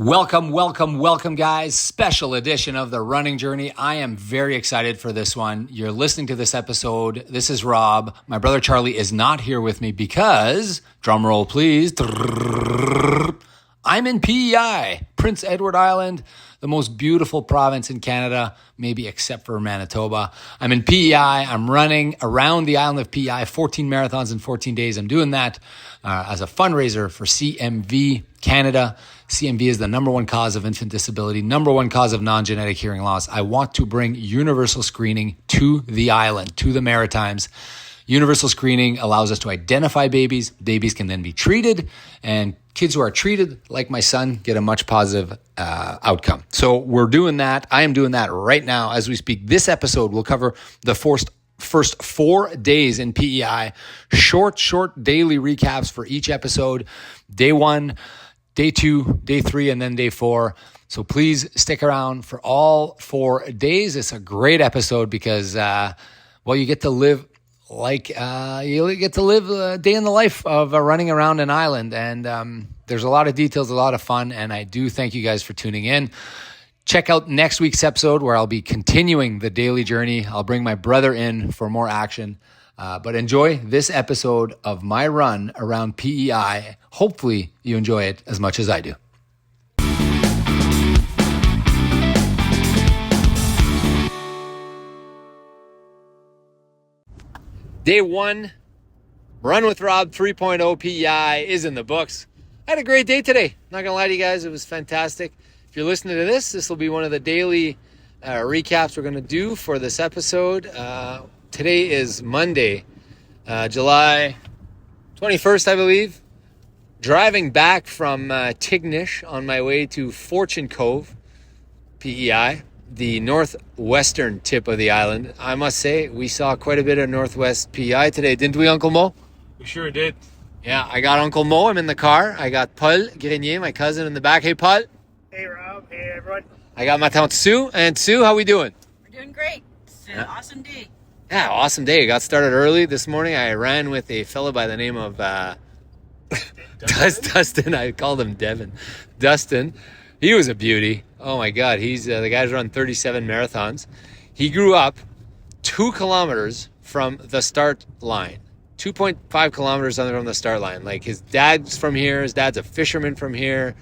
Welcome, guys. Special edition of the running journey. I am very excited for this one. You're listening to this episode. This is Rob. My brother Charlie is not here with me because, drum roll please, I'm in PEI, Prince Edward Island, the most beautiful province in Canada, maybe except for Manitoba. I'm in PEI. I'm running around the island of PEI, 14 marathons in 14 days. I'm doing that as a fundraiser for CMV Canada. CMV is the number one cause of infant disability, number one cause of non-genetic hearing loss. I want to bring universal screening to the island, to the Maritimes. Universal screening allows us to identify babies. Babies can then be treated, and kids who are treated, like my son, get a much positive outcome. So we're doing that. I am doing that right now as we speak. This episode will cover the first 4 days in PEI, short daily recaps for each episode. Day 1, Day 2, Day 3, and then Day 4. So please stick around for all 4 days. It's a great episode because, you get to live a day in the life of running around an island. And there's a lot of details, a lot of fun. And I do thank you guys for tuning in. Check out next week's episode where I'll be continuing the daily journey. I'll bring my brother in for more action. But enjoy this episode of my run around PEI. Hopefully you enjoy it as much as I do. Day 1, Run With Rob 3.0 PEI is in the books. I had a great day today. Not going to lie to you guys, it was fantastic. If you're listening to this will be one of the daily recaps we're going to do for this episode. Today is Monday, July 21st, I believe. Driving back from Tignish on my way to Fortune Cove, PEI, the northwestern tip of the island. I must say, we saw quite a bit of northwest PEI today, didn't we, Uncle Mo? We sure did. Yeah, I got Uncle Mo. I'm in the car. I got Paul Grenier, my cousin, in the back. Hey, Paul. Hey, Rob. Hey, everyone. I got my tante Sue. And Sue, how we doing? We're doing great. It's an awesome day. Yeah, awesome day. I got started early this morning. I ran with a fellow by the name of Dustin. I called him Devin. Dustin. He was a beauty. Oh my God. He's the guy's run 37 marathons. He grew up 2 kilometers from the start line. 2.5 kilometers from the start line. Like, his dad's from here. His dad's a fisherman from here.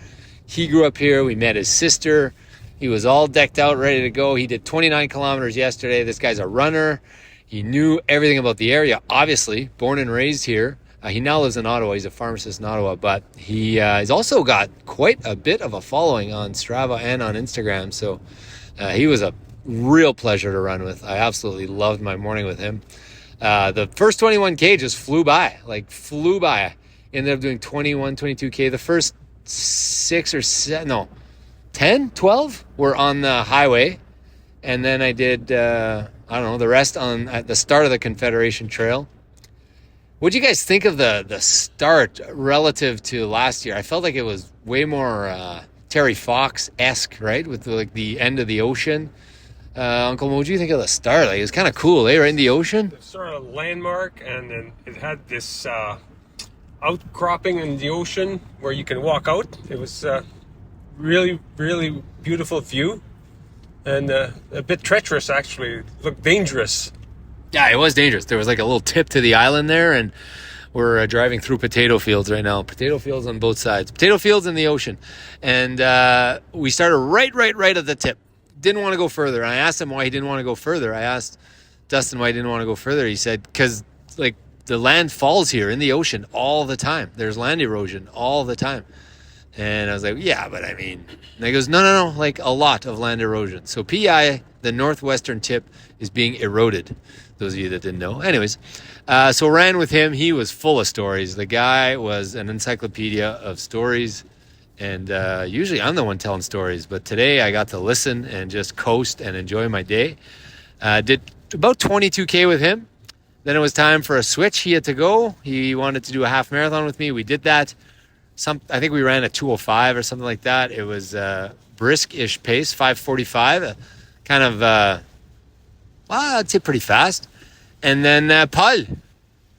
He grew up here. We met his sister. He was all decked out, ready to go. He did 29 kilometers yesterday. This guy's a runner. He knew everything about the area, obviously. Born and raised here. He now lives in Ottawa. He's a pharmacist in Ottawa, but he's also got quite a bit of a following on Strava and on Instagram. So he was a real pleasure to run with. I absolutely loved my morning with him. The first 21K just flew by. Ended up doing 21, 22K. The first 10, 12 were on the highway. And then I did, the rest at the start of the Confederation Trail. What do you guys think of the start relative to last year? I felt like it was way more Terry Fox-esque, right? With the end of the ocean. Uncle Mo, what do you think of the start? Like, it was kind of cool, right in the ocean? It's sort of a landmark, and then it had this outcropping in the ocean where you can walk out. It was really, really beautiful view, and a bit treacherous, actually. It looked dangerous. Yeah, it was dangerous. There was like a little tip to the island there, and we're driving through potato fields right now. Potato fields on both sides. Potato fields in the ocean. And we started right at the tip. Didn't want to go further. And I asked him why he didn't want to go further. I asked Dustin why he didn't want to go further. He said, because the land falls here in the ocean all the time. There's land erosion all the time. And I was like, yeah, but I mean, and he goes, no, like a lot of land erosion. So PEI, the northwestern tip, is being eroded. Those of you that didn't know. Anyways, so ran with him. He was full of stories. The guy was an encyclopedia of stories. And usually I'm the one telling stories. But today I got to listen and just coast and enjoy my day. Did about 22K with him. Then it was time for a switch. He had to go. He wanted to do a half marathon with me. We did that. I think we ran a 2:05 or something like that. It was brisk-ish pace, 5:45. Kind of... I'd say pretty fast. And then Paul.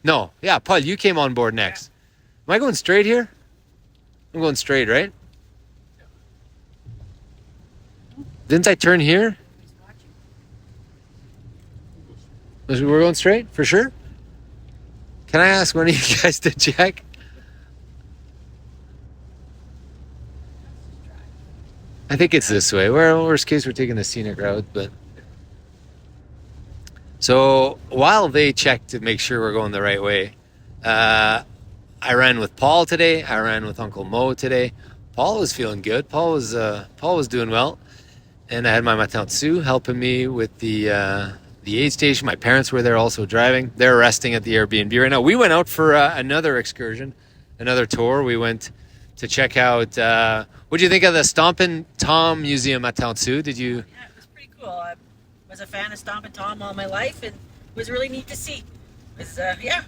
Paul, you came on board next. Am I going straight here? I'm going straight, right? Didn't I turn here? We're going straight for sure. Can I ask one of you guys to check? I think it's this way. Well, worst case, we're taking the scenic route, but. So while they check to make sure we're going the right way, I ran with Paul today. I ran with Uncle Mo today. Paul was feeling good. Paul was doing well, and I had my Matansu helping me with the aid station. My parents were there also driving. They're resting at the Airbnb right now. We went out for another excursion, another tour. We went to check out. What do you think of the Stompin' Tom Museum at Taontsu? Did you? Yeah, it was pretty cool. I was a fan of Stompin' Tom all my life, and it was really neat to see. It was, yeah.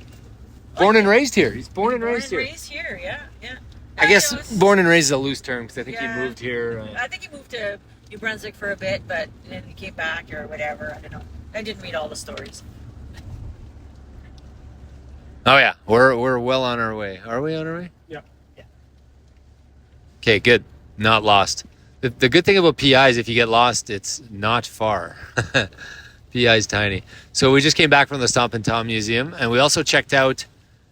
Born and raised here. He's born and raised here. Raised here, yeah. I guess born and raised is a loose term because I think he Yeah. moved here. I think he moved to New Brunswick for a bit, but then he came back or whatever. I don't know. I didn't read all the stories. Oh yeah, we're well on our way. Are we on our way? Yeah. Okay, good. Not lost. The good thing about PEI is if you get lost, it's not far. PEI is tiny. So we just came back from the Stompin' Tom Museum, and we also checked out.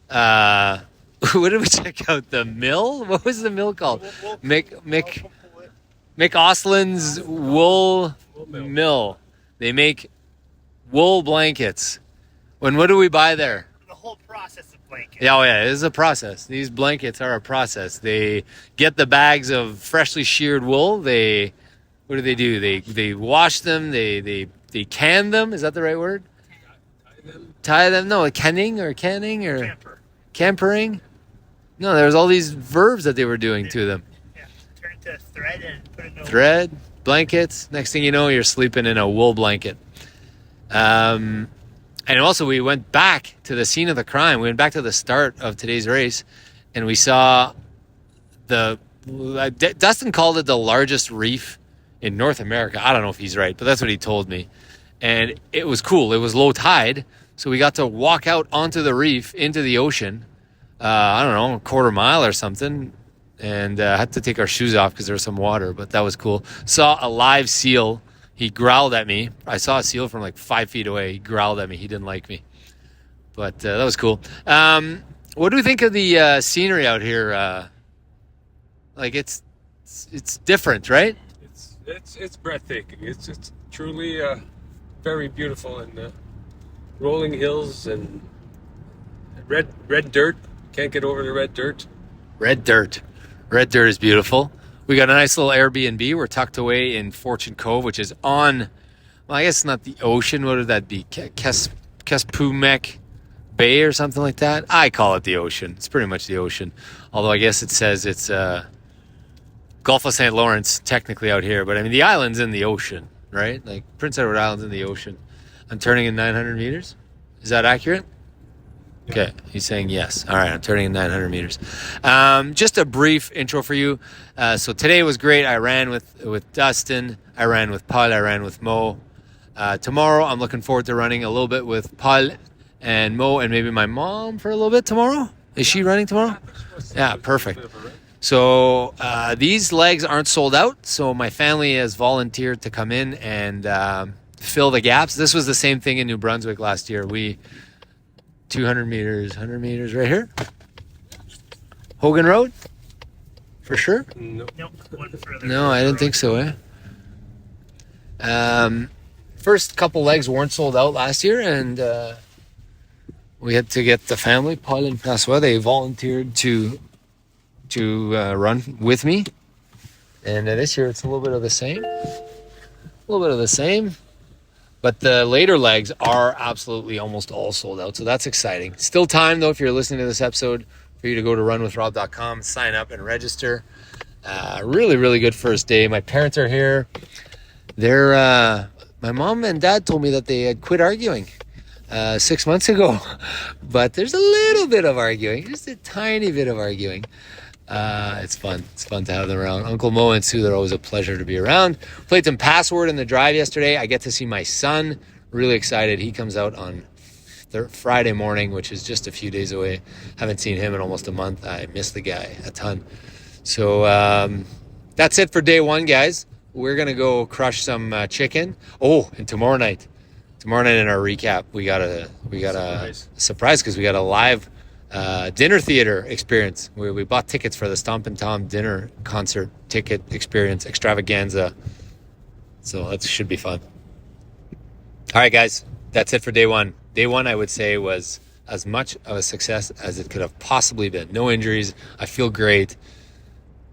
What did we check out? The mill? What was the mill called? Mick Oslin's Wool Mill. They make wool blankets. What do we buy there? The whole process of blanket. Yeah, oh yeah, it is a process. These blankets are a process. They get the bags of freshly sheared wool. What do? They wash them. They can them. Is that the right word? Tie them. No, canning or campering. No, there was all these verbs that they were doing to them. Yeah. Turn it to thread and put it in Thread, blankets. Next thing you know, you're sleeping in a wool blanket. And also, we went back to the scene of the crime. We went back to the start of today's race, and we saw Dustin called it the largest reef in North America. I don't know if he's right, but that's what he told me. And it was cool. It was low tide, so we got to walk out onto the reef into the ocean. I don't know, a quarter mile or something, and had to take our shoes off because there was some water, but that was cool. Saw a live seal. He growled at me. I saw a seal from like 5 feet away. He growled at me. He didn't like me, but that was cool. What do we think of the scenery out here? Like it's different, right? It's breathtaking. It's truly very beautiful, and rolling hills and red dirt. Can't get over the red dirt. Red dirt is beautiful. We got a nice little Airbnb. We're tucked away in Fortune Cove, which is on, well, I guess it's not the ocean. What would that be? Kespumek Bay or something like that? I call it the ocean. It's pretty much the ocean. Although I guess it says it's Gulf of St. Lawrence technically out here. But I mean, the island's in the ocean, right? Like Prince Edward Island's in the ocean. I'm turning in 900 meters. Is that accurate? Okay, he's saying yes. All right, I'm turning in 900 meters. Just a brief intro for you. So today was great. I ran with Dustin. I ran with Paul. I ran with Mo. Tomorrow, I'm looking forward to running a little bit with Paul and Mo and maybe my mom for a little bit tomorrow. Is she running tomorrow? Yeah, perfect. So these legs aren't sold out, so my family has volunteered to come in and fill the gaps. This was the same thing in New Brunswick last year. 200 meters, 100 meters right here. Hogan Road? For sure? Nope. Nope, one further. No, I didn't think so, First couple legs weren't sold out last year, and we had to get the family, Paul and Francois, they volunteered to run with me. And this year it's a little bit of the same. But the later legs are absolutely almost all sold out. So that's exciting. Still time, though, if you're listening to this episode, for you to go to runwithrob.com, sign up and register. Really, really good first day. My parents are here. My mom and dad told me that they had quit arguing 6 months ago. But there's a little bit of arguing, just a tiny bit of arguing. It's fun. It's fun to have them around. Uncle Mo and Sue, they're always a pleasure to be around. Played some Password in the drive yesterday. I get to see my son. Really excited. He comes out on Friday morning, which is just a few days away. Haven't seen him in almost a month. I miss the guy a ton. So that's it for day one, guys. we're gonna go crush some chicken. Oh, and tomorrow night in our recap, we got a surprise because we got a live dinner theater experience where we bought tickets for the Stompin' Tom dinner concert ticket experience extravaganza. So that should be fun. All right, guys, that's it for day one. Day one, I would say, was as much of a success as it could have possibly been. No injuries. I feel great.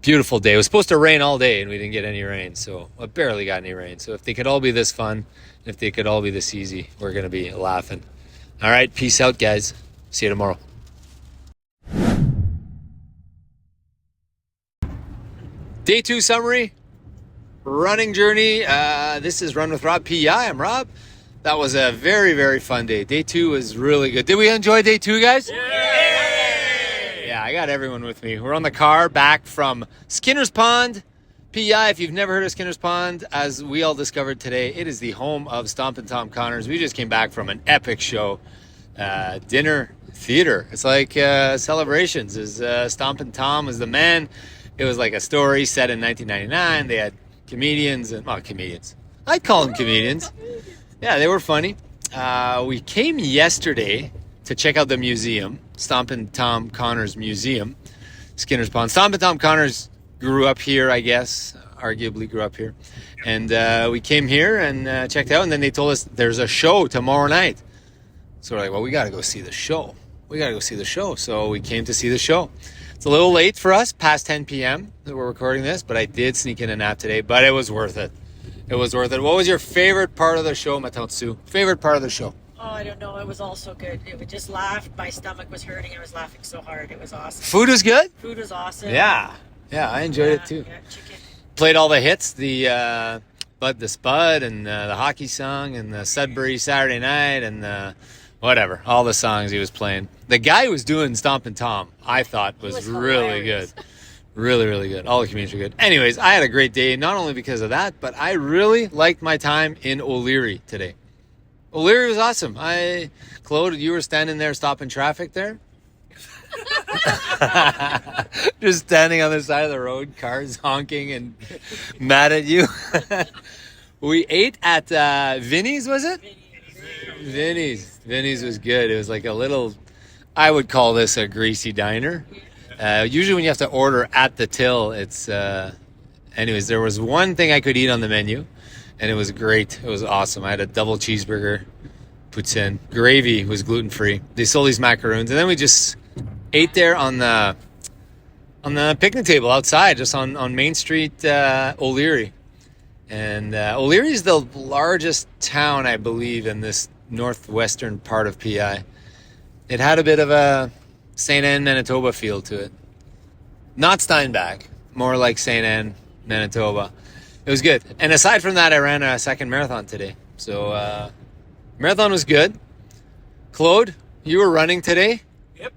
Beautiful day. It was supposed to rain all day, and we didn't get any rain. So I barely got any rain. So if they could all be this fun, if they could all be this easy, we're going to be laughing. All right, peace out, guys. See you tomorrow. Day 2 summary. Running journey. This is Run With Rob PEI. I'm Rob. That was a very, very fun day. Day 2 was really good. Did we enjoy day 2, guys? Yeah, I got everyone with me. We're on the car back from Skinner's Pond. PEI, if you've never heard of Skinner's Pond, as we all discovered today, it is the home of Stompin' Tom Connors. We just came back from an epic show. Dinner theater. It's like celebrations. Stompin' Tom was the man. It was like a story set in 1999. They had comedians and comedians. I'd call them comedians. Yeah, they were funny. We came yesterday to check out the museum, Stompin' Tom Connors Museum, Skinner's Pond. Stompin' Tom Connors grew up here, I guess, arguably grew up here. And we came here and checked out, and then they told us there's a show tomorrow night. So we're like, well, we got to go see the show. So we came to see the show. It's a little late for us, past 10 p.m. that we're recording this, but I did sneak in a nap today, but it was worth it. It was worth it. What was your favorite part of the show, Matansu? Favorite part of the show? Oh, I don't know. It was all so good. It would just laughed. My stomach was hurting. I was laughing so hard. It was awesome. Food was good? Food was awesome. Yeah, I enjoyed it too. Yeah, chicken. Played all the hits, the Bud the Spud and the hockey song and the Sudbury Saturday Night and whatever, all the songs he was playing. The guy who was doing Stompin' Tom, I thought was really good. Really, really good. All the comedians were good. Anyways, I had a great day, not only because of that, but I really liked my time in O'Leary today. O'Leary was awesome. Claude, you were standing there stopping traffic there? Just standing on the side of the road, cars honking and mad at you. We ate at Vinny's, was it? Vinny's. Vinny's was good. It was like a little, I would call this a greasy diner. Usually when you have to order at the till, it's... anyways, there was one thing I could eat on the menu, and it was great. It was awesome. I had a double cheeseburger, poutine. Gravy was gluten-free. They sold these macaroons, and then we just ate there on the picnic table outside, just on Main Street, O'Leary. And O'Leary is the largest town, I believe, in this northwestern part of PEI. It had a bit of a St. Anne, Manitoba feel to it. Not Steinbach, more like St. Anne, Manitoba. It was good. And aside from that, I ran a second marathon today. So marathon was good. Claude, you were running today? Yep.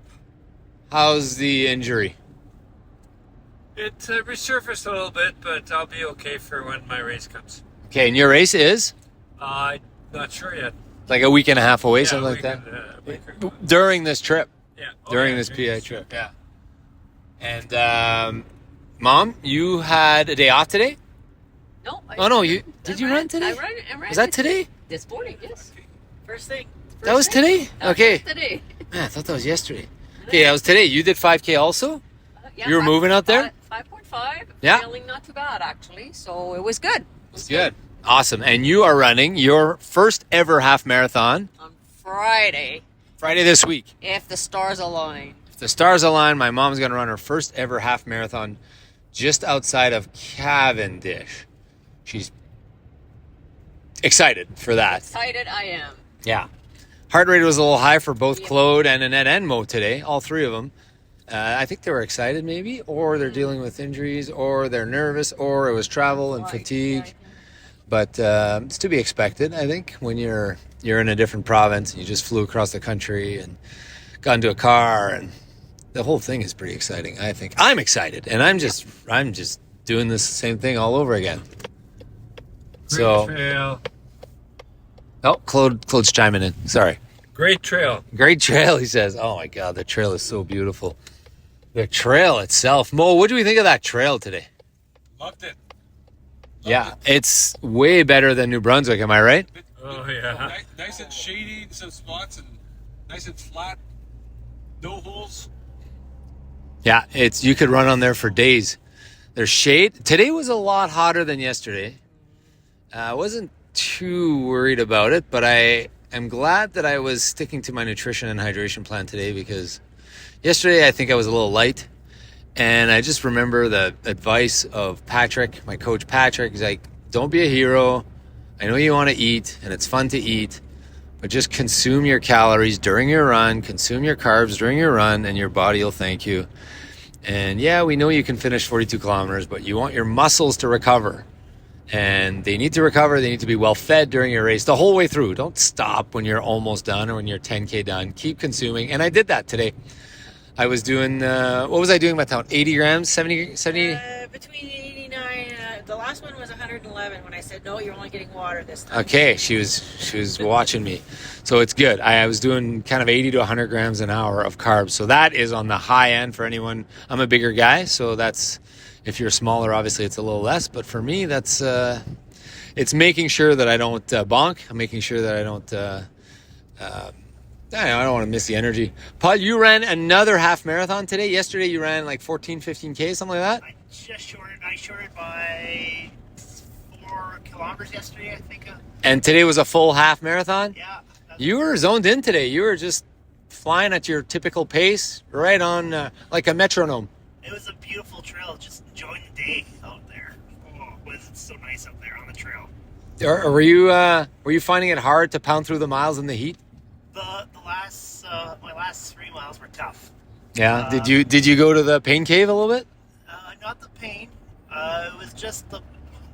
How's the injury? It resurfaced a little bit, but I'll be okay for when my race comes. Okay, and your race is? I'm not sure yet. Like a week and a half away, something like that? During this trip. Yeah. During this PEI trip, yeah. And Mom, you had a day off today? No. Did you run today? I ran. Was that today? This morning, yes. First thing. That was today? Okay. Today. Man, I thought that was yesterday. Okay, that was today. You did 5K also? Yeah, You were moving out there? 5.5. Yeah. Feeling not too bad, actually. So it was good. It's good. Awesome. And you are running your first ever half marathon On Friday, this week. if the stars align. If the stars align, my mom's going to run her first ever half marathon just outside of Cavendish. She's excited for that. Excited I am. Yeah. Heart rate was a little high for both Claude and Annette and Mo today, all three of them. I think they were excited maybe, or they're dealing with injuries, or they're nervous, or it was travel and fatigue. But it's to be expected, I think, when you're in a different province. You just flew across the country and got into a car, and the whole thing is pretty exciting, I think. I'm excited, and I'm just doing this same thing all over again. Great trail. Oh, Claude's chiming in. Sorry. Great trail. Great trail, he says. Oh my God, the trail is so beautiful. The trail itself. Mo, what do we think of that trail today? Loved it. Yeah, it's way better than New Brunswick. Am I right? Oh yeah. Nice and shady in some spots, and nice and flat. No holes. Yeah, you could run on there for days. There's shade. Today was a lot hotter than yesterday. I wasn't too worried about it, but I am glad that I was sticking to my nutrition and hydration plan today, because yesterday I think I was a little light. And I just remember the advice of Patrick, my coach Patrick. He's like, don't be a hero. I know you want to eat and it's fun to eat, but just consume your calories during your run, consume your carbs during your run, and your body will thank you. And yeah, we know you can finish 42 kilometers, but you want your muscles to recover. And they need to recover. They need to be well fed during your race the whole way through. Don't stop when you're almost done or when you're 10K done. Keep consuming. And I did that today. I was doing, what was I doing by town? 80 grams, 70? Between 89, the last one was 111 when I said, no, you're only getting water this time. Okay, she was watching me. So it's good. I was doing kind of 80 to 100 grams an hour of carbs. So that is on the high end for anyone. I'm a bigger guy, so that's, if you're smaller, obviously it's a little less. But for me, that's, it's making sure that I don't bonk. I'm making sure that I don't, I don't want to miss the energy. Paul, you ran another half marathon today. Yesterday you ran like 14, 15K, something like that? I shorted by 4 kilometers yesterday, I think. And today was a full half marathon? Yeah. You were zoned in today. You were just flying at your typical pace, right on like a metronome. It was a beautiful trail, just enjoying the day out there. Oh, it was so nice up there on the trail. Were you finding it hard to pound through the miles in the heat? My last 3 miles were tough. Yeah. Did you go to the pain cave a little bit? Not the pain. It was just the.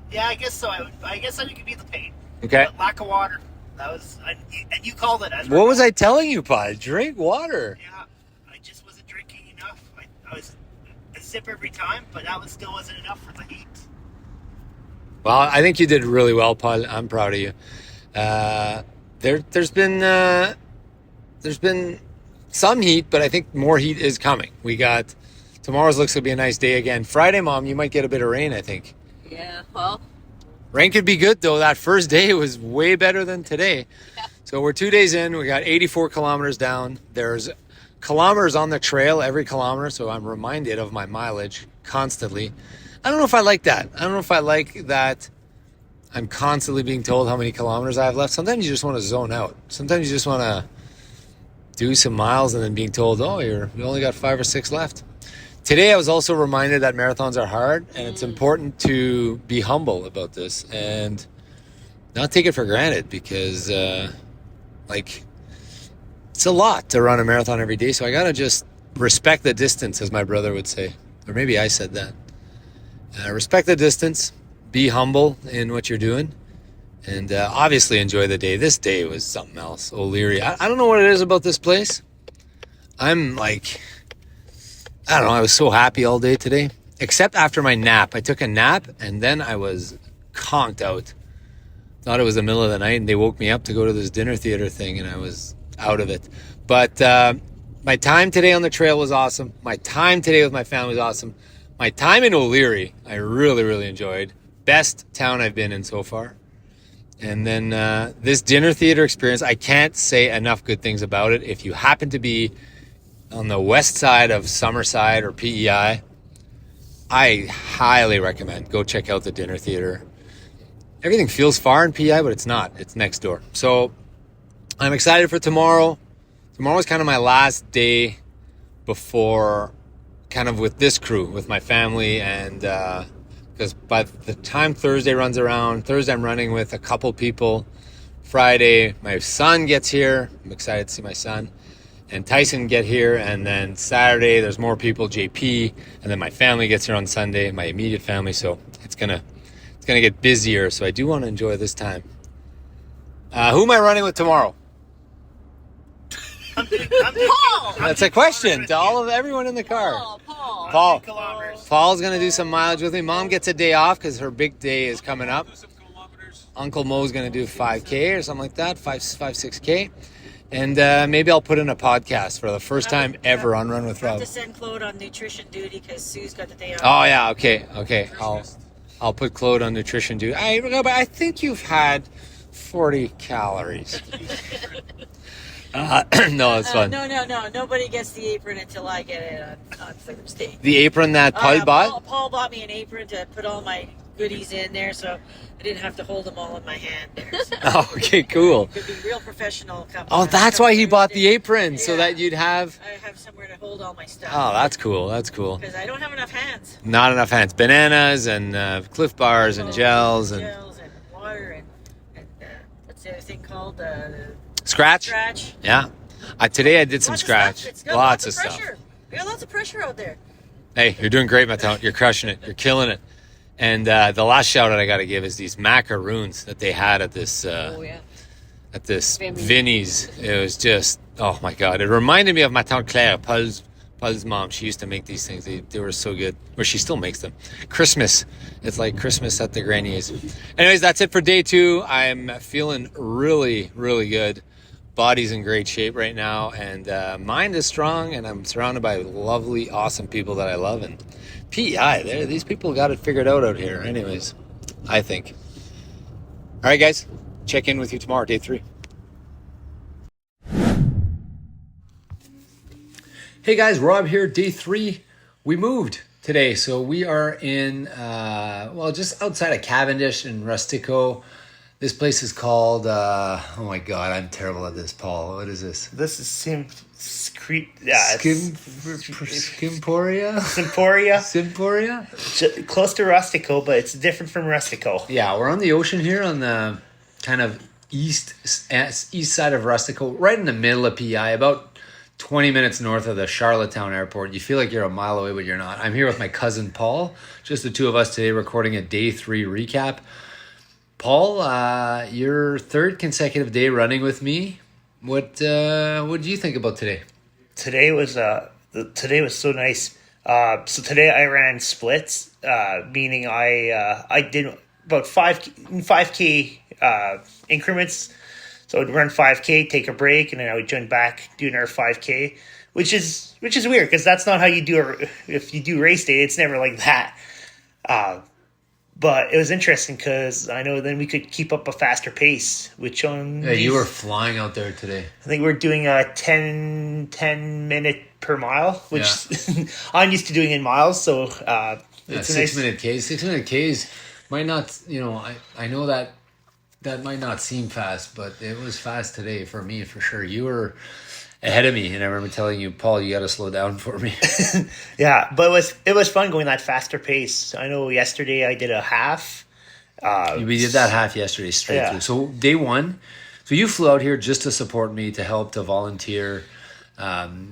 Yeah, I guess so. I guess it could be the pain. Okay. But lack of water. That was, and you called it. What was I telling you, Pod? Drink water. Yeah, I just wasn't drinking enough. I was a sip every time, but that still wasn't enough for the heat. Well, I think you did really well, Paul. I'm proud of you. There's been some heat, but I think more heat is coming. Tomorrow's looks to be a nice day again. Friday, Mom, you might get a bit of rain, I think. Yeah, well, Rain could be good, though. That first day was way better than today. yeah. So we're 2 days in. We got 84 kilometers down. There's kilometers on the trail every kilometer, so I'm reminded of my mileage constantly. I don't know if I like that. I don't know if I like that I'm constantly being told how many kilometers I have left. Sometimes you just want to zone out. Sometimes you just want to do some miles and then being told, oh, you only got 5 or 6 left. Today, I was also reminded that marathons are hard, and it's important to be humble about this and not take it for granted, because, it's a lot to run a marathon every day. So I got to just respect the distance, as my brother would say. Or maybe I said that. Respect the distance, be humble in what you're doing, and obviously enjoy the day. This day was something else. O'Leary. I don't know what it is about this place. I don't know, I was so happy all day today, except after my nap. I took a nap, and then I was conked out. Thought it was the middle of the night, and they woke me up to go to this dinner theater thing, and I was out of it. But my time today on the trail was awesome. My time today with my family was awesome. My time in O'Leary, I really, really enjoyed. Best town I've been in so far. And then this dinner theater experience, I can't say enough good things about it. If you happen to be on the west side of Summerside or PEI, I highly recommend go check out the dinner theater. Everything feels far in PEI, but it's not. It's next door. So I'm excited for tomorrow. Tomorrow's kind of my last day before, kind of with this crew, with my family, and because by the time Thursday runs around, Thursday I'm running with a couple people. Friday, my son gets here. I'm excited to see my son. And Tyson get here, and then Saturday there's more people, JP, and then my family gets here on Sunday, my immediate family. So it's gonna get busier. So I do want to enjoy this time. Who am I running with tomorrow? Paul! That's a question to everyone in the car. Paul. Paul's gonna do some mileage with me. Mom gets a day off because her big day is coming up. Uncle Mo's gonna do 5K or something like that, 6K. And maybe I'll put in a podcast for the first time ever on Run With I have Rob. to send Claude on nutrition duty because Sue's got the day off. Oh yeah, okay. I'll put Claude on nutrition duty. I think you've had 40 calories. No, it's fun. No. Nobody gets the apron until I get it on Thursday. The apron that Paul bought? Paul bought me an apron to put all my goodies in there, so I didn't have to hold them all in my hand there. So. Oh, okay, cool. Could be real professional. Oh, that's why he bought the apron, so that you'd have... I have somewhere to hold all my stuff. Oh, that's cool. That's cool. Because I don't have enough hands. Not enough hands. Bananas and Cliff Bars and gels and water and what's the other thing called? Scratch. Yeah. Today I did some scratch. Lots of stuff. We got lots of pressure out there. Hey, you're doing great, Matteo. You're crushing it. You're killing it. And the last shout out I got to give is these macaroons that they had at this Vinny's. It was just, oh my God. It reminded me of my tante Claire, Paul's mom. She used to make these things. They were so good. Or she still makes them. Christmas. It's like Christmas at the Granier's. Anyways, that's it for day 2. I'm feeling really, really good. Body's in great shape right now. And mind is strong. And I'm surrounded by lovely, awesome people that I love. And PEI, these people got it figured out here. Anyways, I think. All right, guys. Check in with you tomorrow, day 3. Hey guys, Rob here, day 3. We moved today, so we are in, just outside of Cavendish in Rustico. This place is called, oh my God, I'm terrible at this, Paul. What is this? This is Skimporia? Simporia. Close to Rustico, but it's different from Rustico. Yeah, we're on the ocean here on the kind of east side of Rustico, right in the middle of PEI, about 20 minutes north of the Charlottetown airport. You feel like you're a mile away, but you're not. I'm here with my cousin Paul, just the two of us today recording a day 3 recap. Paul, your 3rd consecutive day running with me. What do you think about today? Today was so nice. So today I ran splits, meaning I did about 5K increments. So I'd run 5K, take a break, and then I would join back, do another 5K, which is weird because that's not how you do it. If you do race day, it's never like that. But it was interesting because I know then we could keep up a faster pace. You were flying out there today. I think we're doing a 10 minute per mile, which I'm used to doing in miles. So it's 6 minute Ks. 6 minute Ks might not, I know that might not seem fast, but it was fast today for me for sure. You were ahead of me, and I remember telling you, Paul, you got to slow down for me. Yeah, but it was fun going that faster pace. I know yesterday I did a half. We did that half yesterday straight through. So day 1, so you flew out here just to support me, to help, to volunteer.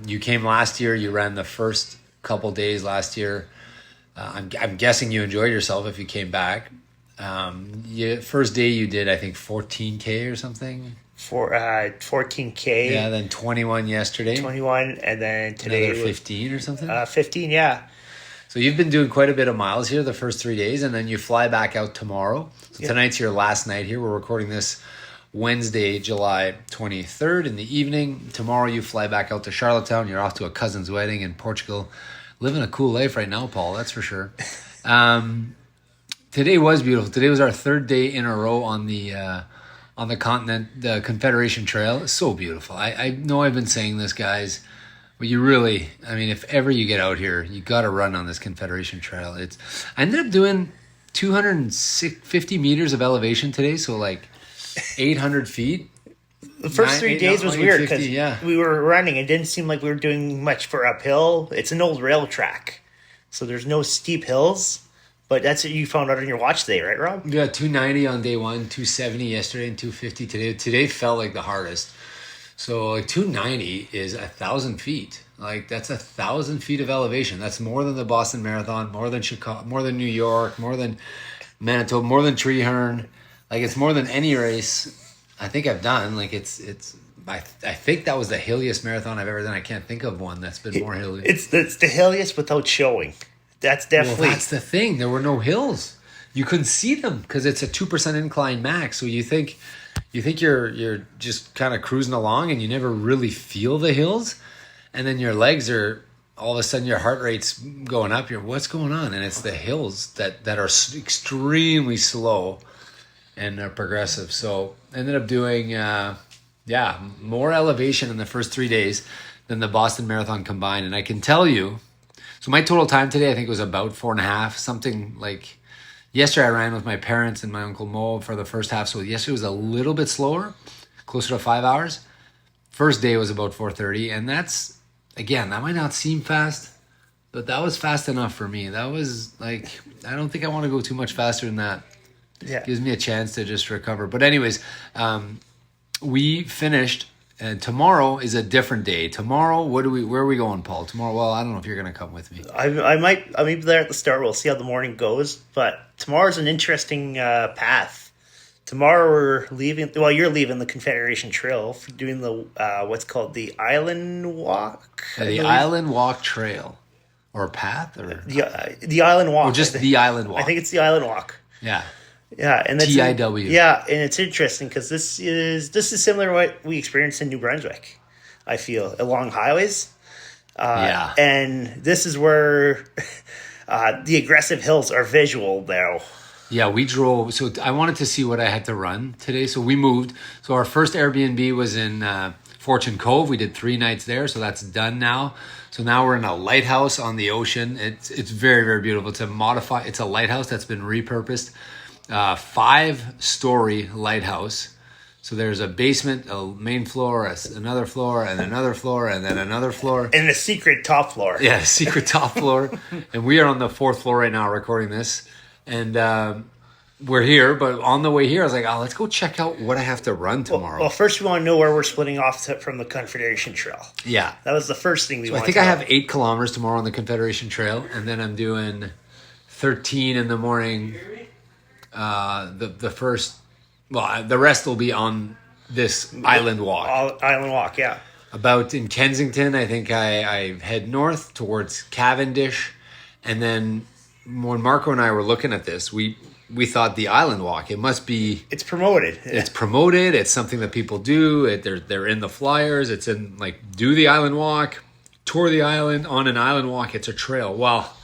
You came last year. You ran the first couple days last year. I'm guessing you enjoyed yourself if you came back. First day you did, I think, 14K or something. 14K. Yeah, then 21 yesterday. 21, and then today another 15 or something. 15, yeah. So you've been doing quite a bit of miles here the first 3 days, and then you fly back out tomorrow. So tonight's your last night here. We're recording this Wednesday, July 23rd in the evening. Tomorrow you fly back out to Charlottetown. You're off to a cousin's wedding in Portugal. Living a cool life right now, Paul, that's for sure. Today was beautiful. Today was our 3rd day in a row on the continent, the Confederation Trail. It's so beautiful. I know I've been saying this, guys, but you really, if ever you get out here, you got to run on this Confederation Trail. I ended up doing 250 meters of elevation today, so like 800 feet. The first 3 days was weird because we were running. It didn't seem like we were doing much for uphill. It's an old rail track, so there's no steep hills. But that's what you found out on your watch today, right, Rob? Yeah, 290 on day 1, 270 yesterday, and 250 today. Today felt like the hardest. So like 290 is 1,000 feet. Like that's 1,000 feet of elevation. That's more than the Boston Marathon, more than Chicago, more than New York, more than Manitoba, more than Treehorn. Like it's more than any race I think I've done. Like I think that was the hilliest marathon I've ever done. I can't think of one that's been more hilly. It's the hilliest without showing. That's definitely... Well, that's the thing. There were no hills. You couldn't see them because it's a 2% incline max. So you think you're just kind of cruising along and you never really feel the hills. And then your legs are all of a sudden your heart rate's going up. What's going on? And it's the hills that are extremely slow and are progressive. So ended up doing, more elevation in the first 3 days than the Boston Marathon combined. And I can tell you, so my total time today, I think it was about 4.5, something like yesterday I ran with my parents and my Uncle Mo for the first half. So yesterday was a little bit slower, closer to 5 hours. First day was about 4:30. And that's, again, that might not seem fast, but that was fast enough for me. That was like, I don't think I want to go too much faster than that. Yeah. Gives me a chance to just recover. But anyways, we finished, and tomorrow is a different day. Tomorrow, where are we going, Paul? Tomorrow, well, I don't know if you're going to come with me. I might be there at the start. We'll see how the morning goes. But tomorrow's an interesting path. Tomorrow we're leaving. Well, you're leaving the Confederation Trail for doing the what's called the Island Walk. The Island Walk Trail, or path, or the Island Walk. or just the Island Walk. I think it's the Island Walk. Yeah. Yeah, and that's TIW. Yeah, and it's interesting because this is similar to what we experienced in New Brunswick. I feel along highways. And this is where the aggressive hills are visual now. Yeah, we drove. So I wanted to see what I had to run today. So we moved. So our first Airbnb was in Fortune Cove. We did 3 nights there. So that's done now. So now we're in a lighthouse on the ocean. It's very, very beautiful. It's a lighthouse that's been repurposed. 5-story lighthouse. So there's a basement, a main floor, another floor, and another floor, and then another floor. And a secret top floor. Yeah, secret top floor. And we are on the 4th floor right now recording this. And we're here, but on the way here, I was like, let's go check out what I have to run tomorrow. Well, first we want to know where we're splitting off from the Confederation Trail. Yeah. That was the first thing we wanted I think to I know. have 8 kilometers tomorrow on the Confederation Trail, and then I'm doing 13 in the morning. The first, the rest will be on this Island Walk. Island Walk, yeah. About in Kensington, I think I head north towards Cavendish, and then when Marco and I were looking at this, we thought the Island Walk, it must be... It's promoted. It's promoted. It's something that people do. They're in the flyers. It's in, do the Island Walk, tour the island, on an Island Walk. It's a trail. Well,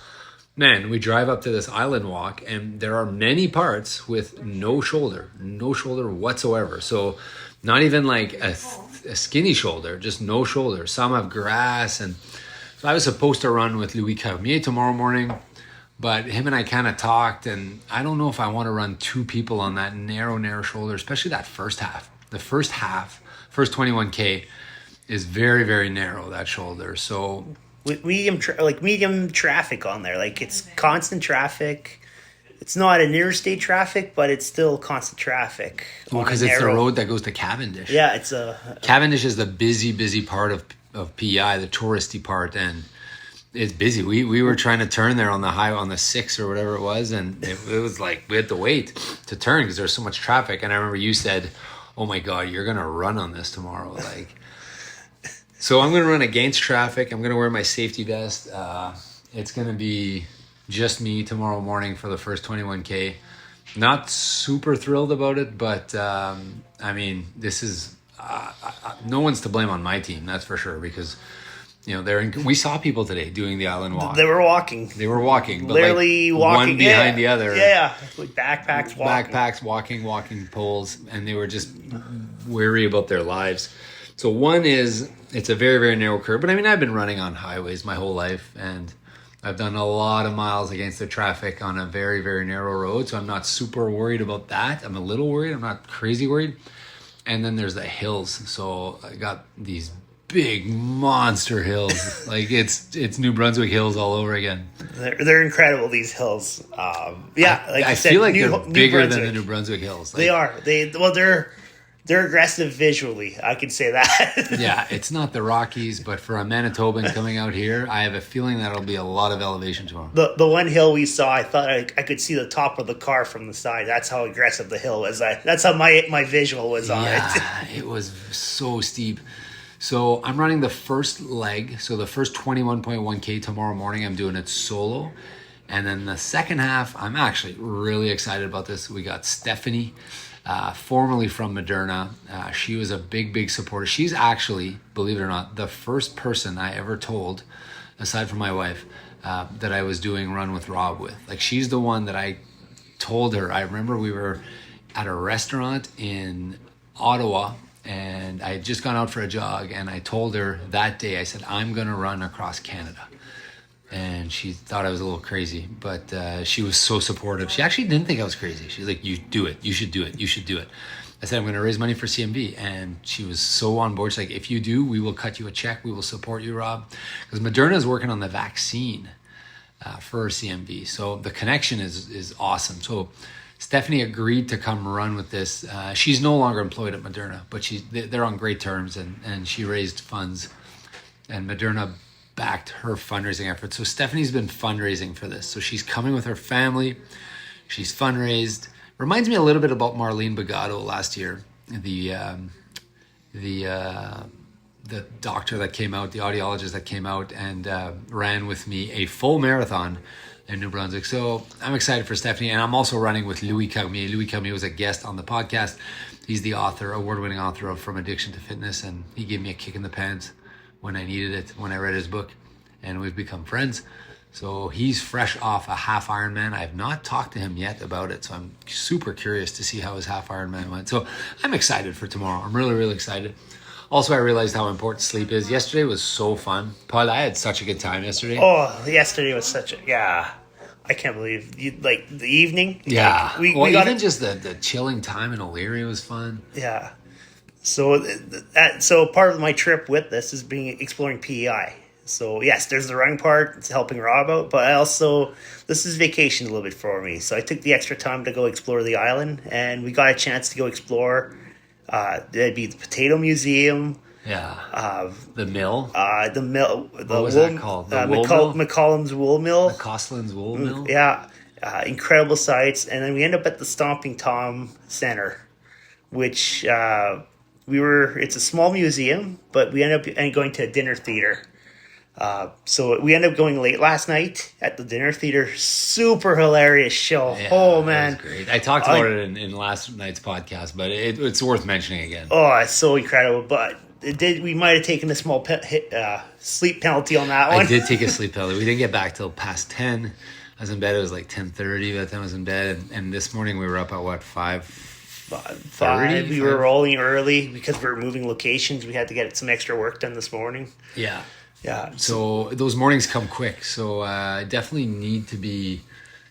man, we drive up to this Island Walk, and there are many parts with no shoulder whatsoever. So not even like a skinny shoulder, just no shoulder. Some have grass. And so I was supposed to run with Louis Carmier tomorrow morning, but him and I kind of talked, and I don't know if I want to run 2 people on that narrow shoulder, especially that first half. The first 21K is very, very narrow, that shoulder. So medium traffic on there. It's constant traffic. It's not an interstate traffic, but it's still constant traffic. Well, because it's the road that goes to Cavendish. Yeah, Cavendish is the busy part of PEI, the touristy part, and it's busy. We were trying to turn there on the highway on the 6 or whatever it was, and it was like we had to wait to turn because there's so much traffic. And I remember you said, "Oh my God, you're gonna run on this tomorrow!" So I'm gonna run against traffic. I'm gonna wear my safety vest. It's gonna be just me tomorrow morning for the first 21K. Not super thrilled about it, but this is no one's to blame on my team. That's for sure, because we saw people today doing the Island Walk. They were walking. But literally walking. One behind the other. Yeah, with backpacks walking. Backpacks, walking poles, and they were just weary about their lives. So one is, it's a very, very narrow curve. But I've been running on highways my whole life, and I've done a lot of miles against the traffic on a very, very narrow road. So I'm not super worried about that. I'm a little worried. I'm not crazy worried. And then there's the hills. So I got these big monster hills. It's New Brunswick hills all over again. They're incredible, these hills. I feel like they're bigger than the New Brunswick hills. They are. They're aggressive visually. I can say that. Yeah, it's not the Rockies, but for a Manitoban coming out here, I have a feeling that'll be a lot of elevation tomorrow. The one hill we saw, I thought I could see the top of the car from the side. That's how aggressive the hill was. That's how my visual was on it. Yeah, it was so steep. So I'm running the first leg, so the first 21.1K tomorrow morning. I'm doing it solo. And then the second half, I'm actually really excited about this. We got Stephanie, formerly from Moderna. She was a big, big supporter. She's actually, believe it or not, the first person I ever told aside from my wife, that I was doing Run With Rob with. Like, she's the one that I told her. I remember we were at a restaurant in Ottawa, and I had just gone out for a jog, and I told her that day, I said, I'm going to run across Canada. And she thought I was a little crazy, but she was so supportive. She actually didn't think I was crazy. She's like, you do it. You should do it. You should do it. I said, I'm going to raise money for CMB. And she was so on board. She's like, if you do, we will cut you a check. We will support you, Rob. Because Moderna is working on the vaccine for CMB. So the connection is awesome. So Stephanie agreed to come run with this. She's no longer employed at Moderna, but they're on great terms, and she raised funds. And Moderna backed her fundraising efforts. So Stephanie's been fundraising for this. So she's coming with her family. She's fundraised. Reminds me a little bit about Marlene Bagato last year, the doctor that came out, the audiologist that came out and ran with me a full marathon in New Brunswick. So I'm excited for Stephanie, and I'm also running with Louis Carmier. Louis Carmier was a guest on the podcast. He's the author, award-winning author of From Addiction to Fitness, and he gave me a kick in the pants when I needed it, when I read his book, and we've become friends. So he's fresh off a half Ironman. I have not talked to him yet about it, so I'm super curious to see how his half Ironman went. So I'm excited for tomorrow. I'm really, really excited. Also, I realized how important sleep is. Yesterday was so fun. Paul, I had such a good time yesterday. Oh, yesterday was I can't believe you like the evening. Yeah. Like, we got even just the chilling time in O'Leary was fun. Yeah. So so part of my trip with this is exploring PEI. So yes, there's the running part, it's helping Rob out, but this is vacation a little bit for me. So I took the extra time to go explore the island, and we got a chance to go explore. There'd be the Potato Museum. Yeah. The mill. The mill. What was that called? The wool mill? McCollum's Wool Mill. The Costlands Wool Mill. Yeah. Incredible sights, and then we end up at the Stomping Tom Center, which it's a small museum, but we end up going to a dinner theater. So we ended up going late last night at the dinner theater. Super hilarious show. Yeah, oh man, it was great. I talked about it in last night's podcast, but it's worth mentioning again. Oh, it's so incredible. But we might have taken a small sleep penalty on that one. I did take a sleep penalty. We didn't get back till past 10. I was in bed. It was like 10:30 by the time I was in bed, and this morning we were up at what 5:30. We were rolling early because we were moving locations. We had to get some extra work done this morning. Yeah. Yeah. So those mornings come quick. So I definitely need to be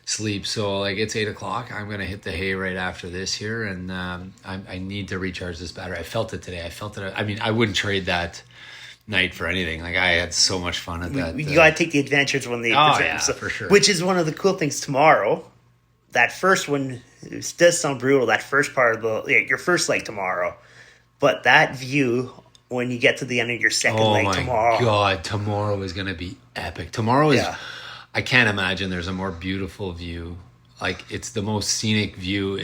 sleep. So like it's 8:00. I'm going to hit the hay right after this here. And I need to recharge this battery. I felt it today. I mean, I wouldn't trade that night for anything. Like I had so much fun at that. You got to take the adventures when they for sure. Which is one of the cool things tomorrow. That first one, it does sound brutal. That first part of your first leg tomorrow. But that view when you get to the end of your second leg tomorrow. Oh my God, tomorrow is going to be epic. Tomorrow is, I can't imagine there's a more beautiful view. Like it's the most scenic view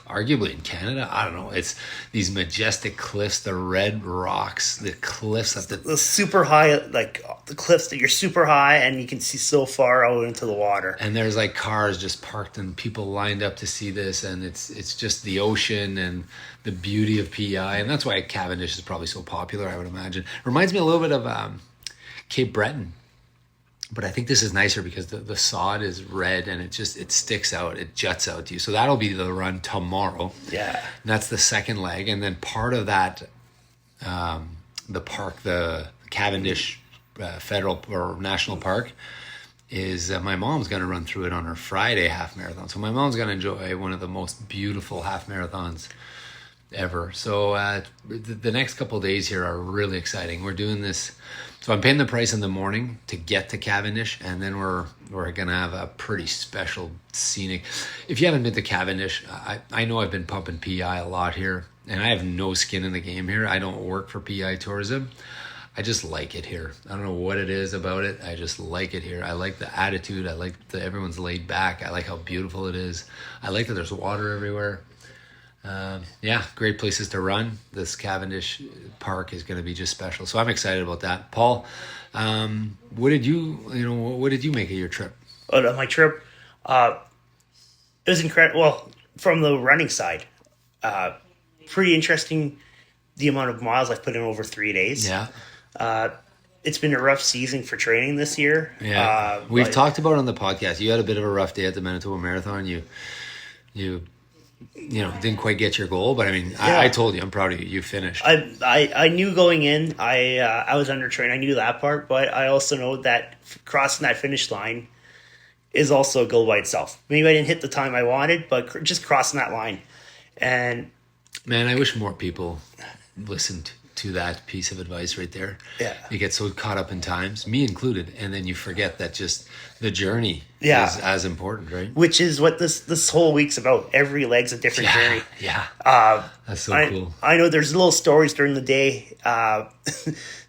arguably in Canada. I don't know. It's these majestic cliffs, the red rocks, the cliffs at the super high, like the cliffs that you're super high and you can see so far out into the water. And there's like cars just parked and people lined up to see this, and it's just the ocean and the beauty of PEI, and that's why Cavendish is probably so popular. I would imagine. Reminds me a little bit of Cape Breton. But I think this is nicer because the sod is red and it sticks out, it juts out to you. So that'll be the run tomorrow. Yeah. And that's the second leg. And then part of that, the park, the Cavendish Federal or National Park, is my mom's going to run through it on her Friday half marathon. So my mom's going to enjoy one of the most beautiful half marathons ever. So the next couple of days here are really exciting. We're doing this. So I'm paying the price in the morning to get to Cavendish, and then we're going to have a pretty special scenic. If you haven't been to Cavendish, I know I've been pumping PEI a lot here, and I have no skin in the game here. I don't work for PEI Tourism. I just like it here. I don't know what it is about it. I just like it here. I like the attitude. I like that everyone's laid back. I like how beautiful it is. I like that there's water everywhere. Great places to run. This Cavendish Park is going to be just special. So I'm excited about that. Paul, what did you make of your trip? My trip, it was incredible. Well, from the running side, pretty interesting. The amount of miles I've put in over 3 days. Yeah. it's been a rough season for training this year. Yeah, we've but- talked about it on the podcast. You had a bit of a rough day at the Manitoba Marathon. You didn't quite get your goal, but I mean, I told you, I'm proud of you. You finished. I knew going in, I was undertrained. I knew that part, but I also know that crossing that finish line is also a goal by itself. Maybe I didn't hit the time I wanted, but just crossing that line. And Man, I wish more people listened to that piece of advice right there. Yeah. You get so caught up in times, me included, and then you forget that just the journey Yeah. is as important, right? which is what this whole week's about. Every leg's a different journey. Yeah. That's so cool. I know there's little stories during the day.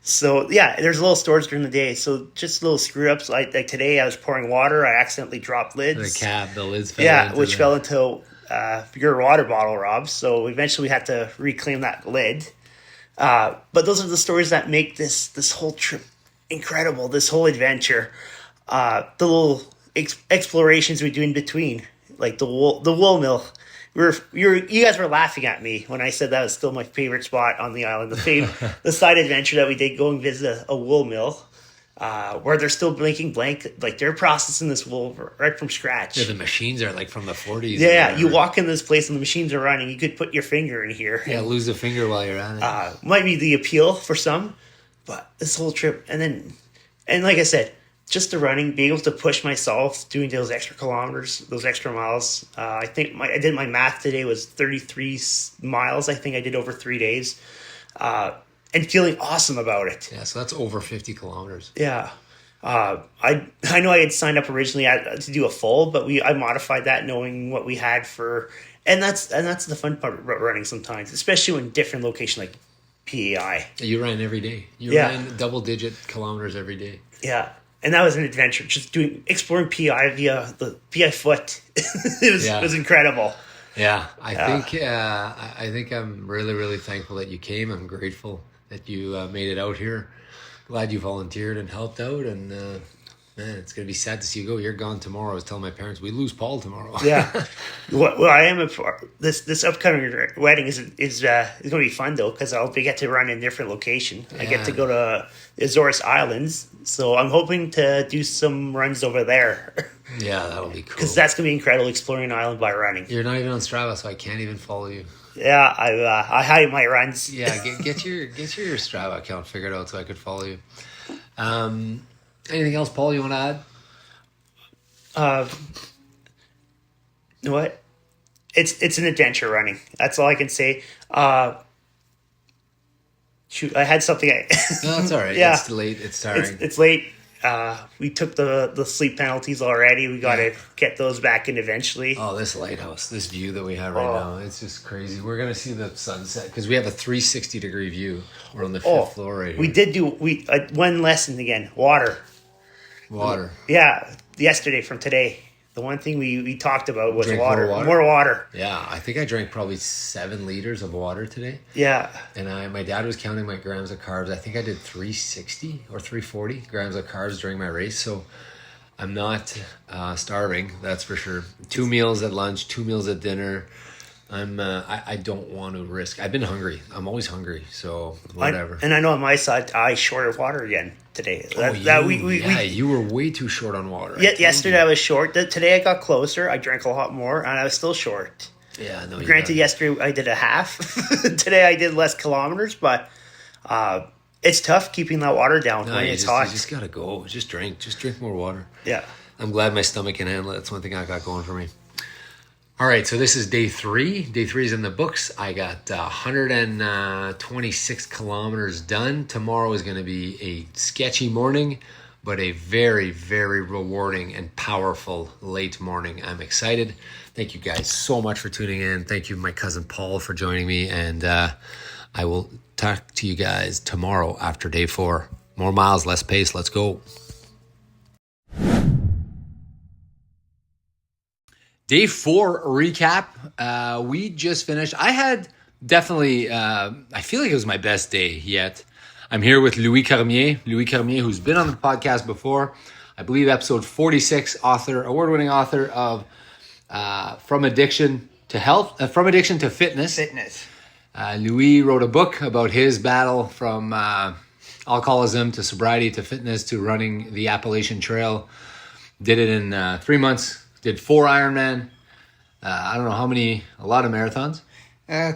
So yeah, there's little stories during the day. So just little screw ups. Like today, I was pouring water. I accidentally dropped lids. The lids fell into which fell into your water bottle, Rob. So eventually we had to reclaim that lid. But those are the stories that make this whole trip incredible. This whole adventure, the little explorations we do in between, like the wool mill. You guys were laughing at me when I said that was still my favorite spot on the island. The side adventure that we did, go and visit a wool mill, where they're still making blanket, like they're processing this wool right from scratch. Yeah, the machines are like from the 40s. Yeah, you walk in this place and the machines are running. You could put your finger in here. Yeah, lose a finger while you're at it. Might be the appeal for some, but this whole trip, and like I said, just the running, being able to push myself, doing those extra kilometers, those extra miles. I think I did my math today was 33 miles. I think I did over 3 days, and feeling awesome about it. Yeah, so that's over 50 kilometers. Yeah. I know I had signed up originally to do a full, but I modified that knowing what we had for, and that's the fun part about running sometimes, especially in different location like PEI. You ran every day. You Yeah. ran double-digit kilometers every day. Yeah. And that was an adventure, just exploring PEI via the PEI foot. It was incredible. Yeah, I think I'm really, really thankful that you came. I'm grateful that you made it out here. Glad you volunteered and helped out. And man, it's gonna be sad to see you go. You're gone tomorrow. I was telling my parents we lose Paul tomorrow. Yeah. Well, I am this upcoming wedding is going to be fun though, because I'll get to run in a different location. I get to go to Azores Islands, so I'm hoping to do some runs over there. Yeah, that would be cool. Because that's going to be incredible, exploring an island by running. You're not even on Strava, so I can't even follow you. Yeah, I hide my runs. Yeah, get your Strava account figured out so I could follow you. Anything else, Paul, you want to add? What? It's an adventure running. That's all I can say. Shoot, I had something. No, it's all right. Yeah. It's late. It's tiring. It's late. We took the sleep penalties already. We got to get those back in eventually. Oh, this lighthouse, this view that we have right now, it's just crazy. We're going to see the sunset because we have a 360-degree view. We're on the fifth floor right here. We did do one lesson again, water. Yeah, yesterday from today. The one thing we talked about was Drink water. more water. Yeah, I think I drank probably 7 liters of water today. Yeah. And my dad was counting my grams of carbs. I think I did 360 or 340 grams of carbs during my race. So I'm not starving, that's for sure. 2 meals at lunch, 2 meals at dinner. I don't want to risk. I've been hungry. I'm always hungry. So whatever. And I know on my side, I shorted water again today. You were way too short on water. Yesterday I was short. Today I got closer. I drank a lot more, and I was still short. Yeah, no. Granted, yesterday I did a half. Today I did less kilometers, but it's tough keeping that water down when it's hot. You just gotta go. Just drink more water. Yeah. I'm glad my stomach can handle it. That's one thing I got going for me. All right, so this is day 3. Day 3 is in the books. I got 126 kilometers done. Tomorrow is going to be a sketchy morning, but a very, very rewarding and powerful late morning. I'm excited. Thank you guys so much for tuning in. Thank you, my cousin Paul, for joining me. And I will talk to you guys tomorrow after day 4. More miles, less pace. Let's go. Day 4 recap. We just finished. I had definitely, I feel like it was my best day yet. I'm here with Louis Cormier, who's been on the podcast before. I believe episode 46, award-winning author of From Addiction to Health, From Addiction to Fitness. Fitness. Louis wrote a book about his battle from alcoholism to sobriety to fitness to running the Appalachian Trail. Did it in 3 months. Did 4 Ironman. I don't know how many, a lot of marathons.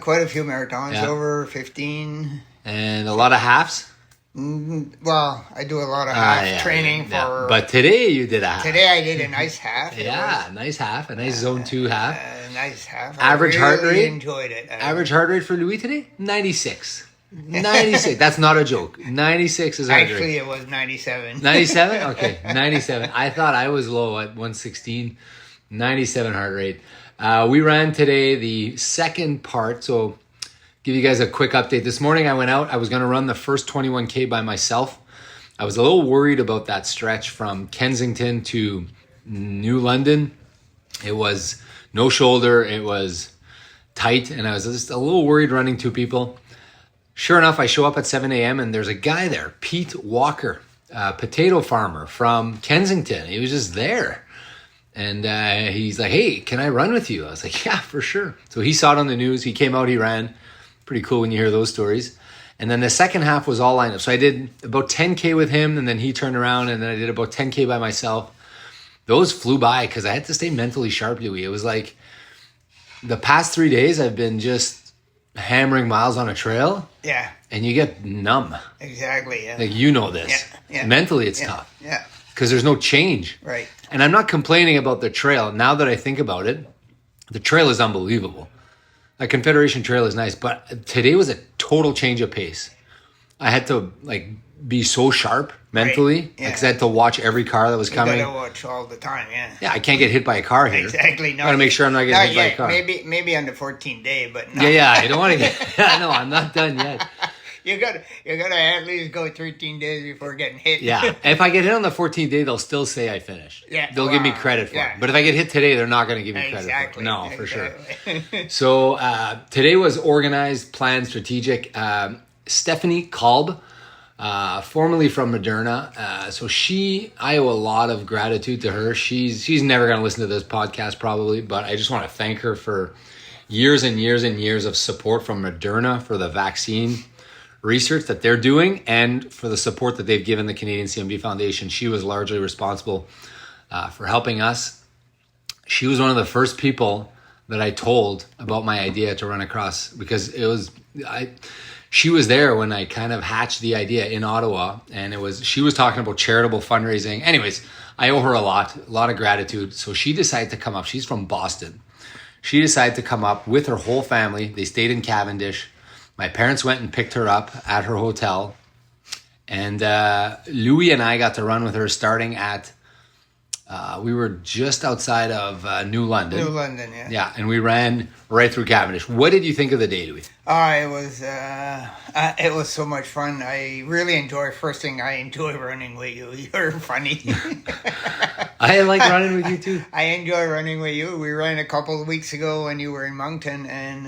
Quite a few marathons, Yeah. over 15. And a lot of halves. Well, I do a lot of half training for. But today you did a half. Today I did a nice half. It Yeah, was nice half. A nice zone 2 half. a nice half. Average I heart really rate? enjoyed it. Average heart rate for Louis today? 96. 96. That's not a joke. 96 is heart rate. Actually, it was 97. 97? Okay, 97. I thought I was low at 116. 97 heart rate. We ran today the second part. So give you guys a quick update. This morning I went out. I was going to run the first 21K by myself. I was a little worried about that stretch from Kensington to New London. It was no shoulder. It was tight. And I was just a little worried running 2 people. Sure enough, I show up at 7 a.m. and there's a guy there, Pete Walker, a potato farmer from Kensington. He was just there. And he's like, hey, can I run with you? I was like, yeah, for sure. So he saw it on the news. He came out, he ran. Pretty cool when you hear those stories. And then the second half was all lined up. So I did about 10K with him, and then he turned around, and then I did about 10K by myself. Those flew by because I had to stay mentally sharp, Louis. It was like the past 3 days I've been just hammering miles on a trail. Yeah, And you get numb. exactly. Yeah. Like, you know this. Yeah. Mentally, it's yeah. tough Yeah, because there's no change. right. And I'm not complaining about the trail. Now that I think about it, the trail is unbelievable. That Confederation Trail is nice, but today was a total change of pace. I had to be so sharp mentally Right, yeah. because I had to watch every car that was You coming. gotta watch all the time, yeah. Yeah, I can't get hit by a car here. Exactly. I gotta make sure I'm not getting hit by a car. Maybe on the 14th day, but not. Yeah, I don't want to get. No, I'm not done yet. You gotta at least go 13 days before getting hit. Yeah, if I get hit on the 14th day, they'll still say I finished. Yeah, they'll give me wow, credit for yeah. it. But if I get hit today, they're not going to give me credit for it. No, for sure. So today was organized, planned, strategic. Stephanie Kolb, formerly from Moderna. I owe a lot of gratitude to her. She's never going to listen to this podcast probably, but I just want to thank her for years and years and years of support from Moderna for the vaccine research that they're doing and for the support that they've given the Canadian CMD Foundation. She was largely responsible for helping us. She was one of the first people that I told about my idea to run across because she was there when I kind of hatched the idea in Ottawa, and she was talking about charitable fundraising. Anyways, I owe her a lot of gratitude. So she decided to come up. She's from Boston. She decided to come up with her whole family. They stayed in Cavendish. My parents went and picked her up at her hotel. And Louis and I got to run with her starting at, we were just outside of New London. New London, yeah. Yeah, and we ran right through Cavendish. What did you think of the day, Louis? It was so much fun. I really enjoy. First thing, I enjoy running with you. You're funny. I like running with you too. I enjoy running with you. We ran a couple of weeks ago when you were in Moncton, and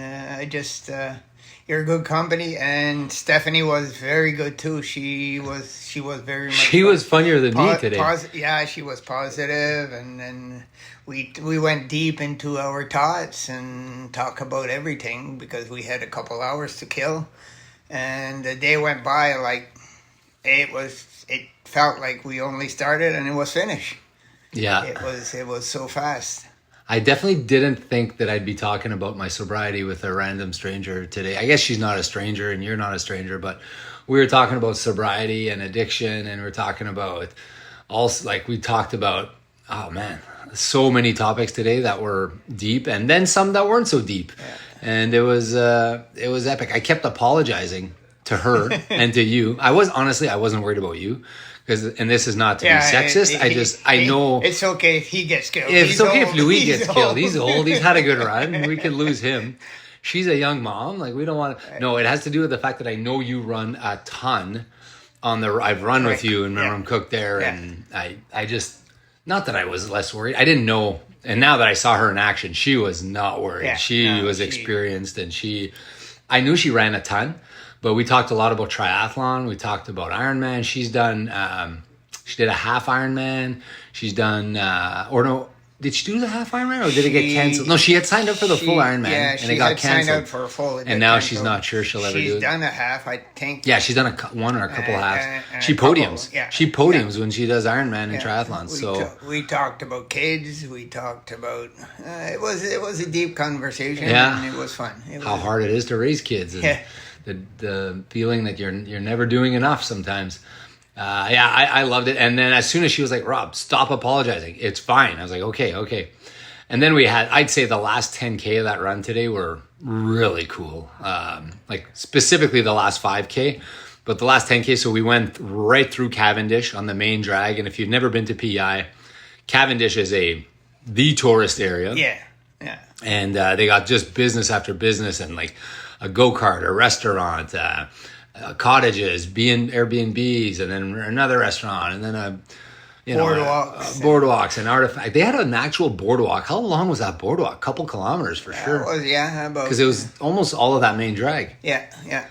you're good company. And Stephanie was very good too. She was very much. She was funnier than me today. Yeah, she was positive, and then we went deep into our thoughts and talk about everything because we had a couple hours to kill, and the day went by like it felt like we only started and it was finished. Yeah, it was so fast. I definitely didn't think that I'd be talking about my sobriety with a random stranger today. I guess she's not a stranger and you're not a stranger, but we were talking about sobriety and addiction, and we're talking about we talked about, oh man, so many topics today that were deep, and then some that weren't so deep. Yeah. And it was epic. I kept apologizing to her and to you. I wasn't worried about you. And this is not to be sexist. I know it's okay if he gets killed. It's okay if Louis gets killed. He's old. He's had a good run. We could lose him. She's a young mom. Like, we don't want to. No, it has to do with the fact that I know you run a ton I've run with you in Memram Cook there, and I just, not that I was less worried. I didn't know. And now that I saw her in action, she was not worried. Yeah, she was experienced, and I knew she ran a ton. But we talked a lot about triathlon. We talked about Ironman. She's done, she did a half Ironman. She's done, Did she do the half Ironman or did it get canceled? No, she had signed up for the full Ironman and it got canceled. Signed up for a full. And now she's not sure she'll ever do it. She's done a half, I think. Yeah, she's done one or a couple halves. and She a couple, podiums. yeah. She podiums when she does Ironman and Yeah. triathlons. We talked about kids. We talked about it was a deep conversation. Yeah. And it was fun. How hard it is to raise kids and the feeling that you're never doing enough sometimes. I loved it. And then as soon as she was like, Rob, stop apologizing. It's fine. I was like, okay. And then we had, I'd say the last 10K of that run today were really cool. Like specifically the last 5K, but the last 10K. So we went right through Cavendish on the main drag. And if you've never been to PEI, Cavendish is the tourist area. Yeah. And they got just business after business and like a go-kart, a restaurant, cottages, Airbnbs, and then another restaurant, and then boardwalks and artifact. They had an actual boardwalk. How long was that boardwalk? A couple kilometers for sure. About, because it was almost all of that main drag. Yeah.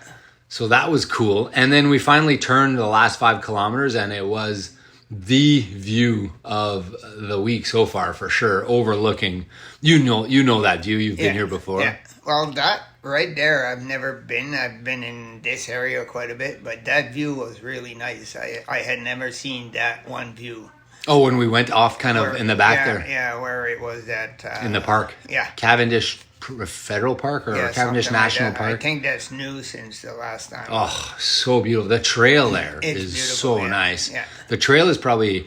So that was cool. And then we finally turned the last 5 kilometers, and it was the view of the week so far for sure. Overlooking, you know that view. You've been here before. Yeah. Well, that right there, I've never been. I've been in this area quite a bit, but that view was really nice. I had never seen that one view. Oh, when we went off kind of in the back there. Yeah, where it was at... in the park. Yeah. Cavendish Federal Park or Cavendish National Park. I think that's new since the last time. Oh, so beautiful. The trail there is so nice. Yeah. The trail is probably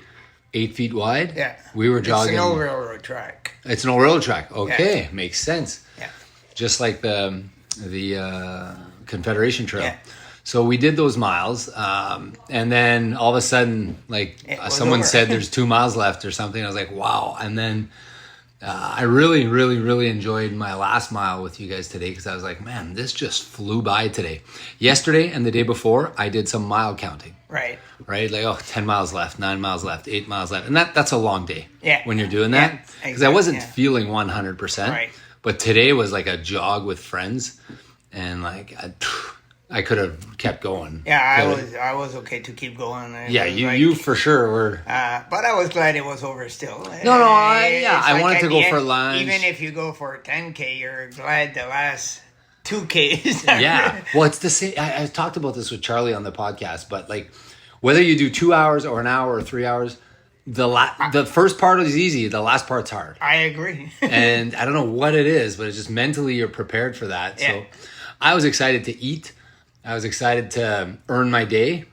8 feet wide. Yeah. We were jogging. It's an old railroad track. It's an old railroad track. Okay, makes sense. Yeah. Just like the Confederation Trail. Yeah. So we did those miles, and then all of a sudden, like someone said, there's 2 miles left or something. I was like, wow. And then I really, really, really enjoyed my last mile with you guys today because I was like, man, this just flew by today. Yesterday and the day before, I did some mile counting. Right. Like, 10 miles left, 9 miles left, 8 miles left. And that's a long day when you're doing that. Yeah, Because I wasn't feeling 100%. Right. But today was like a jog with friends. And like, I could have kept going. Yeah, I was okay to keep going. Yeah, you for sure were. But I was glad it was over still. I wanted to go for lunch. Even if you go for a 10K, you're glad the last 2Ks. Yeah, well, it's the same. I talked about this with Charlie on the podcast, but like whether you do 2 hours or an hour or 3 hours, the first part is easy. The last part's hard. I agree. And I don't know what it is, but it's just mentally you're prepared for that. Yeah. So I was excited to eat. I was excited to earn my day.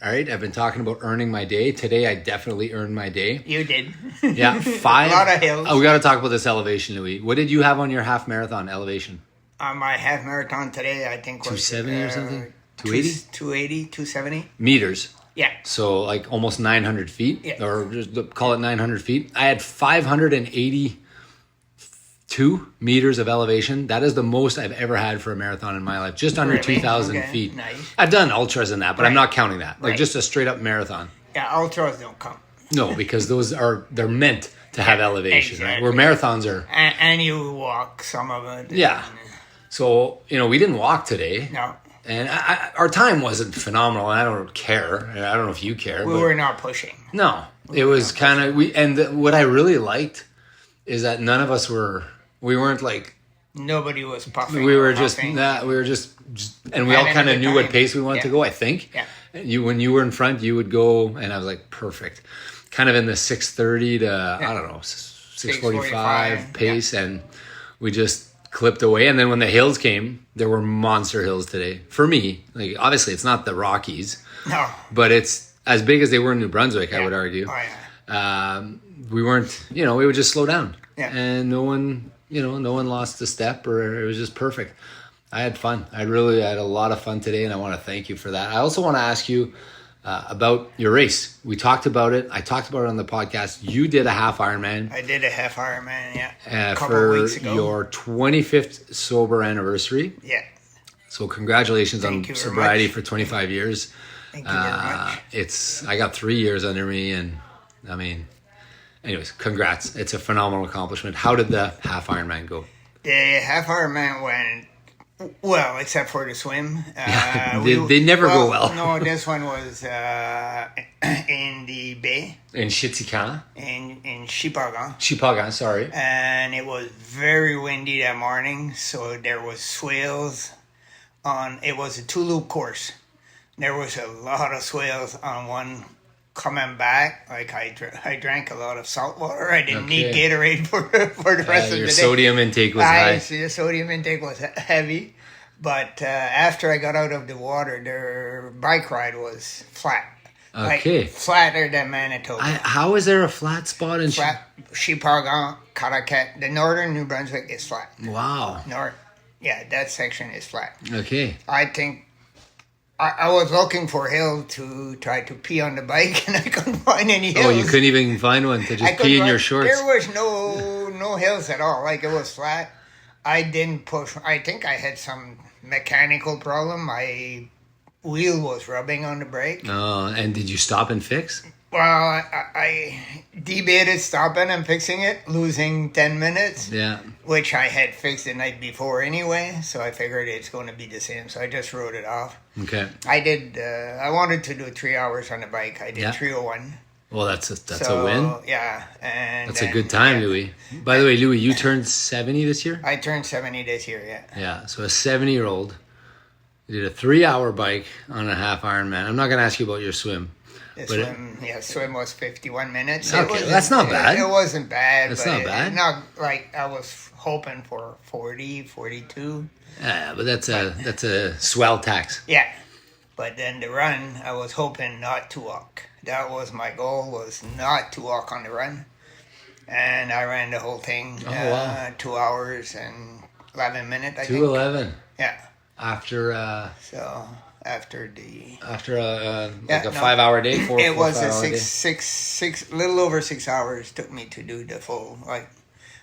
All right. I've been talking about earning my day. Today, I definitely earned my day. You did. Yeah. 5. A lot of hills. Oh, we got to talk about this elevation, Louis. What did you have on your half marathon elevation? My half marathon today, I think was 270 or something? 280? 280, 270. Meters. Yeah. So like almost 900 feet. Yeah. Or just call it 900 feet. I had 582 meters of elevation. That is the most I've ever had for a marathon in my life. Just under 2,000 feet. Nice. I've done ultras in that, but I'm not counting that. Like Right. just a straight up marathon. Yeah, ultras don't count. No, because they're meant to have elevation, right? exactly. Where marathons are. And you walk some of it. Yeah. So, we didn't walk today. No. And our time wasn't phenomenal. And I don't care. I don't know if you care. We were not pushing. No. It was kind of... what I really liked is that none of us were... We weren't like... Nobody was puffing. We were just... puffing. we were just... And we all kind of knew what pace we wanted to go, I think. Yeah. When you were in front, you would go... And I was like, perfect. Kind of in the 6:30 to, I don't know, 6:45 pace. Yeah. And we just... clipped away, and then when the hills came, there were monster hills today. For me, like obviously it's not the Rockies, no, but it's as big as they were in New Brunswick. I would argue. Oh, yeah. We weren't, we would just slow down, and no one lost a step, or it was just perfect. I had fun. I had a lot of fun today, and I want to thank you for that. I also want to ask you about your race. We talked about it. I talked about it on the podcast. You did a half Ironman. I did a half Ironman, a couple for weeks ago. Your 25th sober anniversary. Yeah. So congratulations on sobriety for 25 years. Thank you very much. I got 3 years under me, and I mean, anyways, congrats. It's a phenomenal accomplishment. How did the half Ironman go? The half Ironman went Well, except for the swim. They never go well. No, this one was in the bay In Shitsikana? in Chipagan. Chipagan, sorry. And it was very windy that morning, so there was swales on. It was a 2-loop course. There was a lot of swales on one coming back. Like I drank a lot of salt water. I didn't need Gatorade for the rest of the day. Your sodium intake was high. The sodium intake was heavy, but after I got out of the water, the bike ride was flat. Okay. Like, flatter than Manitoba. How is there a flat spot in Flat. Chipagan, Caracat. The northern New Brunswick is flat. Wow. Yeah, that section is flat. Okay. I think I was looking for a hill to try to pee on the bike, and I couldn't find any hills. Oh, you couldn't even find one to just pee in your shorts? There was no hills at all. Like, it was flat. I didn't push. I think I had some mechanical problem. My wheel was rubbing on the brake. Oh, and did you stop and fix? Well, I debated stopping and fixing it, losing 10 minutes. Yeah. Which I had fixed the night before anyway, so I figured it's going to be the same. So I just wrote it off. Okay. I did. I wanted to do 3 hours on the bike. I did 3:01. Well, that's a win. Yeah, and that's a good time, Louis. By the way, Louis, you turned 70 this year? I turned 70 this year. Yeah. Yeah. So a 70-year-old did a 3-hour bike on a half Ironman. I'm not going to ask you about your swim. Swim was 51 minutes. Okay, that's not bad. It wasn't bad. That's not bad. Not like I was hoping for 40, 42. Yeah, but that's a swell tax. Yeah, but then the run, I was hoping not to walk. That was my goal, was not to walk on the run. And I ran the whole thing. 2 hours and 11 minutes, I think. 2:11. Yeah. After a 5-hour day, it was a little over 6 hours took me to do the full. Like,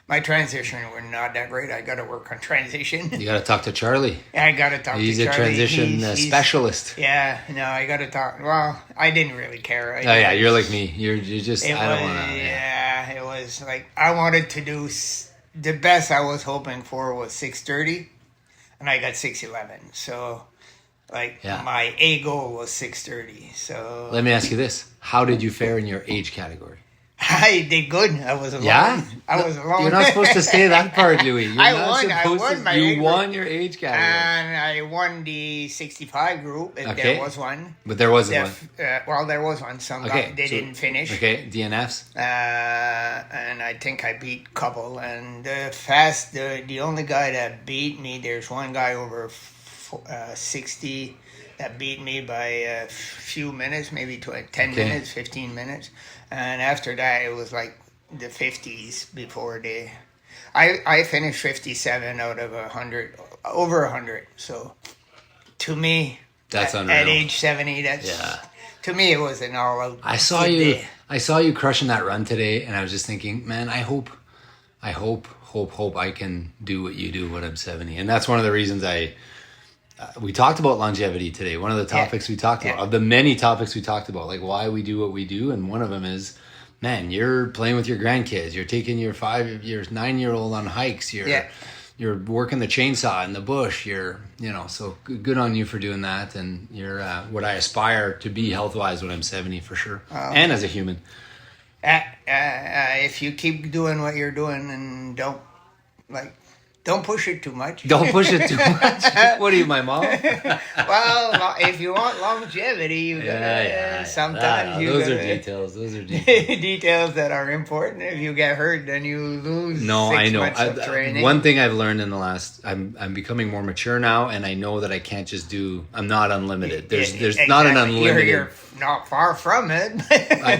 my transition were not that great. I got to work on transition. You got to talk to Charlie. I got to talk to Charlie. He's a transition specialist. Yeah, no, I got to talk. Well, I didn't really care. You're like me. You're just. I don't want to. Yeah, it was like I wanted to do the best. I was hoping for was 6:30, and I got 6:11. So. My A goal was 6:30. So let me ask you this: how did you fare in your age category? I did good. I was alone. Yeah, I was alone. You're not supposed to say that part, Louis. I won. You won your age category, and I won the 65 group. If there was one, but there wasn't one. Well, there was one. Some guy didn't finish. Okay, DNFs. And I think I beat couple. And the only guy that beat me. There's one guy over 60 that beat me by a few minutes, maybe 10 minutes, 15 minutes. And after that, it was like the 50s before I finished 57 out of 100, over 100. So to me, that's unreal. At age 70, to me, it was an all-out. I saw you crushing that run today, and I was just thinking, man, I hope I can do what you do when I'm 70. And that's one of the reasons we talked about longevity today. One of the topics we talked about, of the many topics we talked about, like why we do what we do. And one of them is, man, you're playing with your grandkids. You're taking your 9-year-old on hikes. You're working the chainsaw in the bush. So good on you for doing that. And you're what I aspire to be health-wise when I'm 70 for sure. And as a human. If you keep doing what you're doing and don't push it too much. Don't push it too much. What are you, my mom? Well, if you want longevity, you gotta. Sometimes those are details. Those are details. Details that are important. If you get hurt, then you lose. No, 6 I know. months of training. One thing I've learned in the last, I'm becoming more mature now, and I know that I can't just do. I'm not unlimited. There's not an unlimited. You're not far from it.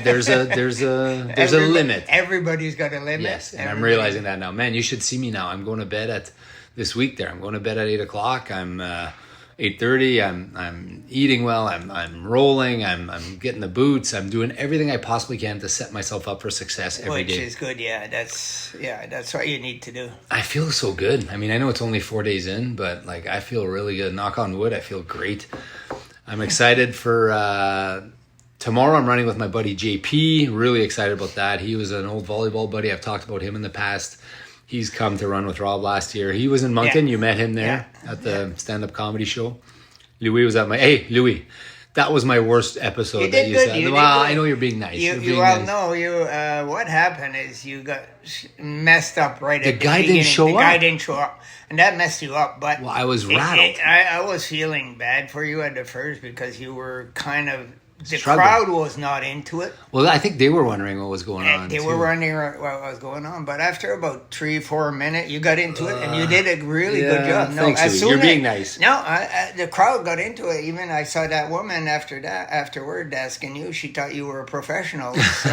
There's a limit. Everybody's got a limit. Yes, and I'm realizing that now. Man, you should see me now. I'm going to bed at this week. There, I'm going to bed at 8:00. I'm 8:30. I'm eating well. I'm rolling. I'm getting the boots. I'm doing everything I possibly can to set myself up for success every day. Which is good. Yeah, that's what you need to do. I feel so good. I mean, I know it's only 4 days in, but I feel really good. Knock on wood. I feel great. I'm excited for tomorrow. I'm running with my buddy JP. Really excited about that. He was an old volleyball buddy. I've talked about him in the past. He's come to Run With Rob last year. He was in Moncton. Yeah. You met him there at the stand-up comedy show. Louis was at hey, Louis, that was my worst episode. You did good. said. You did Well, good. I know you're being nice. You're being well, nice. no, what happened is you got messed up right The at the guy didn't beginning. show The guy up. didn't show up, and that messed you up. But Well, I was rattled. I was feeling bad for you at the first because you were kind of the Struggling. crowd was not into it. Well, I think they were wondering what was going on. And they too. were wondering what was going on, but after about 3-4 minutes, you got into it, and you did a really good yeah, job. No, thanks, as Louis. soon You're as- being nice. No, the crowd got into it. Even I saw that woman afterward asking you. She thought you were a professional. So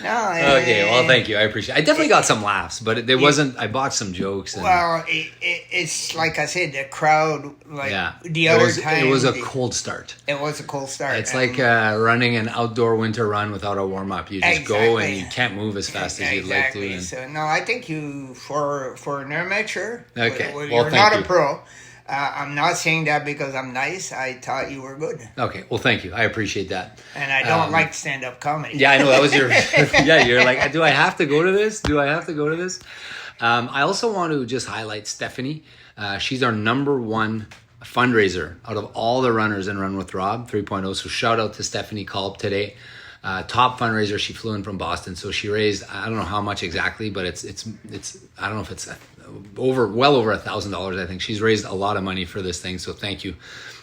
no. Okay, well, thank you. I appreciate it. I definitely got some laughs, but there wasn't. I bought some jokes. And, Well, it's like I said, the crowd. Like yeah, the other it time, was a cold start. It was a cold start. It's and- like running an outdoor winter run without a warm up. You just go and Exactly. you can't move as fast as you'd like to. And, So no, I think you for an amateur. Okay. Well, Well, you're thank not you. a pro. I'm not saying that because I'm nice. I thought you were good, okay, well, thank you. I appreciate that. and I don't like stand-up comedy. Yeah, I know that was your. Yeah, you're like, do I have to go to this? Do I have to go to this? I also want to just highlight Stephanie. She's our number one fundraiser out of all the runners in Run With Rob 3.0. So shout out to Stephanie Kolb today. Top fundraiser. She flew in from Boston, so she raised, I don't know how much exactly, but it's I don't know if it's well over $1,000. I think she's raised a lot of money for this thing. So thank you,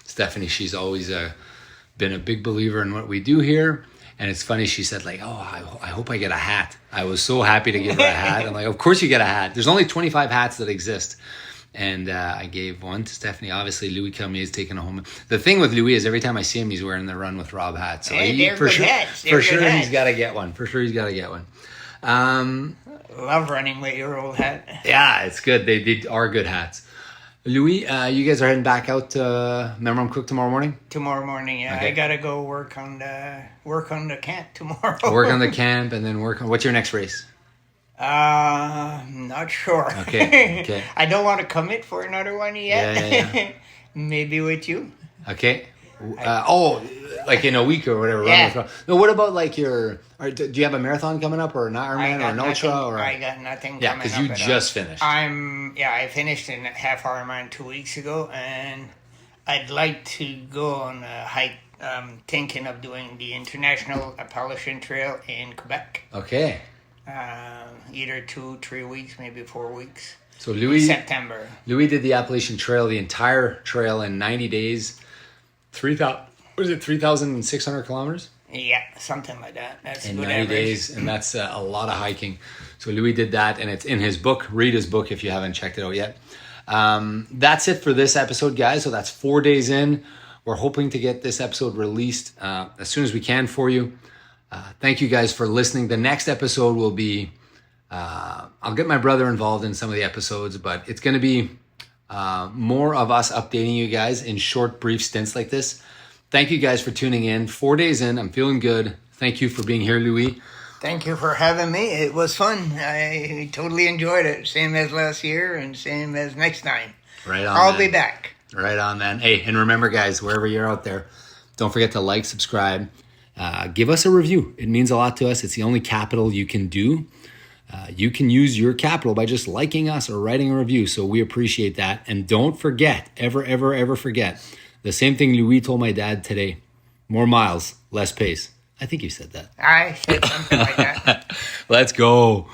Stephanie. She's always been a big believer in what we do here. And it's funny, she said like, oh, I hope I get a hat. I was so happy to give her a hat. I'm like, of course you get a hat. There's only 25 hats that exist. And I gave one to Stephanie. Obviously, Louis Cormier is taking it home. The thing with Louis is every time I see him, he's wearing the Run With Rob hat. So Hey, they're for good sure, hats. They're for good sure hats. he's got to get one. For sure he's got to get one. Love running with your old hat. Yeah, it's good. They are good hats. Louis, you guys are heading back out to Memram Cook tomorrow morning? Tomorrow morning, yeah. Okay. I gotta go work on the camp tomorrow. Work on the camp and then work on... What's your next race? Not sure. Okay, okay. I don't want to commit for another one yet. Yeah. Maybe with you. Okay. Like in a week or whatever. Yeah. Run With Rob. No, what about like do you have a marathon coming up or an Ironman or an ultra? Or I got nothing yeah, coming because up you at just all. finished. I finished in a half Ironman 2 weeks ago, and I'd like to go on a hike. Thinking of doing the International Appalachian Trail in Quebec. Okay. Either 2-3 weeks, maybe 4 weeks. So Louis September. did the Appalachian Trail, the entire trail in 90 days. 3,600 kilometers? Yeah, something like that. That's a In good 90 average. days, and that's a lot of hiking. So Louis did that, and it's in his book. Read his book if you haven't checked it out yet. That's it for this episode, guys. So that's 4 days in. We're hoping to get this episode released as soon as we can for you. Thank you guys for listening. The next episode will be, I'll get my brother involved in some of the episodes, but it's going to be more of us updating you guys in short, brief stints like this. Thank you guys for tuning in. 4 days in, I'm feeling good. Thank you for being here, Louis. Thank you for having me. It was fun. I totally enjoyed it. Same as last year and same as next time. Right on. I'll man. be back. Right on, man. Hey, and remember, guys, wherever you're out there, don't forget to like, subscribe, give us a review. It means a lot to us. It's the only capital you can do. You can use your capital by just liking us or writing a review. So we appreciate that. And don't forget, ever forget, the same thing Louis told my dad today. More miles, less pace. I think you said that. I said something like that. Let's go.